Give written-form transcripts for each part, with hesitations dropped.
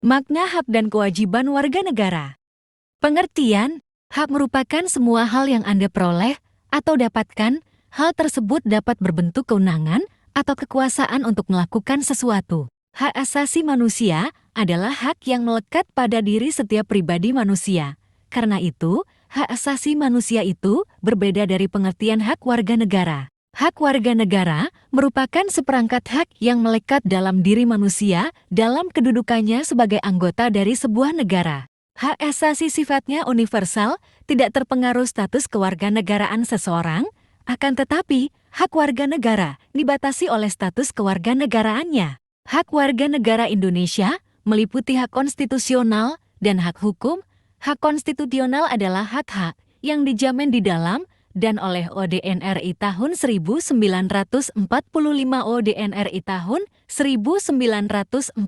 Makna hak dan kewajiban warga negara. Pengertian, hak merupakan semua hal yang Anda peroleh atau dapatkan. Hal tersebut dapat berbentuk kewenangan atau kekuasaan untuk melakukan sesuatu. Hak asasi manusia adalah hak yang melekat pada diri setiap pribadi manusia. Karena itu, hak asasi manusia itu berbeda dari pengertian hak warga negara. Hak warga negara merupakan seperangkat hak yang melekat dalam diri manusia dalam kedudukannya sebagai anggota dari sebuah negara. Hak asasi sifatnya universal, tidak terpengaruh status kewarganegaraan seseorang, akan tetapi hak warga negara dibatasi oleh status kewarganegaraannya. Hak warga negara Indonesia meliputi hak konstitusional dan hak hukum. Hak konstitusional adalah hak-hak yang dijamin di dalam dan oleh ODNRI tahun 1945 ODNRI tahun 1945,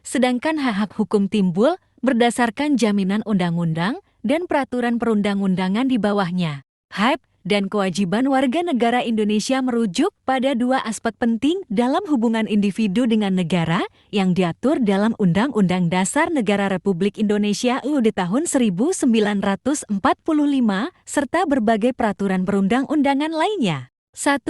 sedangkan hak-hak hukum timbul berdasarkan jaminan undang-undang dan peraturan perundang-undangan di bawahnya. Hak dan kewajiban warga negara Indonesia merujuk pada dua aspek penting dalam hubungan individu dengan negara yang diatur dalam Undang-Undang Dasar Negara Republik Indonesia UUD tahun 1945 serta berbagai peraturan perundang-undangan lainnya. 1.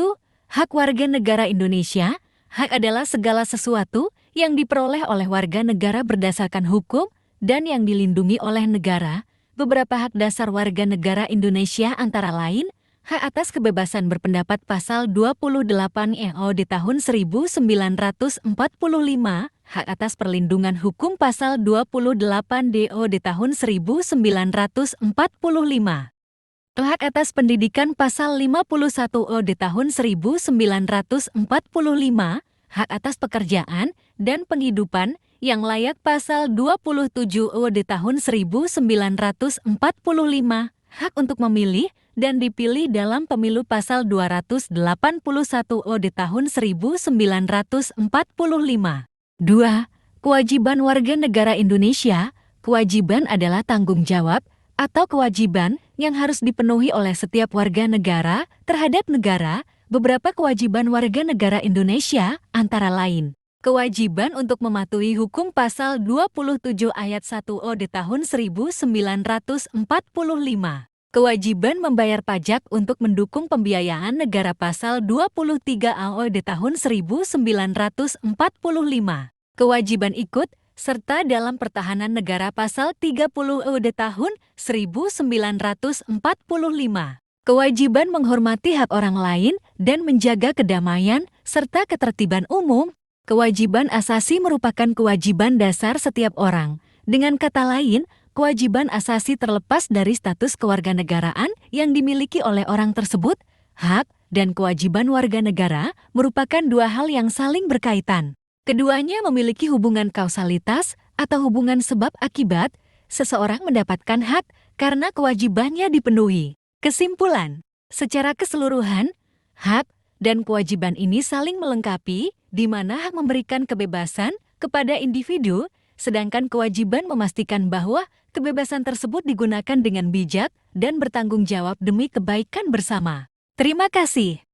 Hak warga negara Indonesia. Hak adalah segala sesuatu yang diperoleh oleh warga negara berdasarkan hukum dan yang dilindungi oleh negara. Beberapa hak dasar warga negara Indonesia antara lain, hak atas kebebasan berpendapat pasal 28 EO di tahun 1945, hak atas perlindungan hukum pasal 28 DO di tahun 1945, hak atas pendidikan pasal 51 O di tahun 1945, hak atas pekerjaan dan penghidupan yang layak pasal 27 O di tahun 1945, hak untuk memilih dan dipilih dalam pemilu pasal 281 O di tahun 1945. 2. Kewajiban warga negara Indonesia. Kewajiban adalah tanggung jawab atau kewajiban yang harus dipenuhi oleh setiap warga negara terhadap negara. Beberapa kewajiban warga negara Indonesia antara lain: kewajiban untuk mematuhi hukum pasal 27 ayat 1 O di tahun 1945. Kewajiban membayar pajak untuk mendukung pembiayaan negara pasal 23 AO di tahun 1945. Kewajiban ikut serta dalam pertahanan negara pasal 30 UUD tahun 1945. Kewajiban menghormati hak orang lain dan menjaga kedamaian serta ketertiban umum. Kewajiban asasi merupakan kewajiban dasar setiap orang. Dengan kata lain, kewajiban asasi terlepas dari status kewarganegaraan yang dimiliki oleh orang tersebut. Hak dan kewajiban warga negara merupakan dua hal yang saling berkaitan. Keduanya memiliki hubungan kausalitas atau hubungan sebab akibat. Seseorang mendapatkan hak karena kewajibannya dipenuhi. Kesimpulan, secara keseluruhan, hak dan kewajiban ini saling melengkapi, di mana hak memberikan kebebasan kepada individu, sedangkan kewajiban memastikan bahwa kebebasan tersebut digunakan dengan bijak dan bertanggung jawab demi kebaikan bersama. Terima kasih.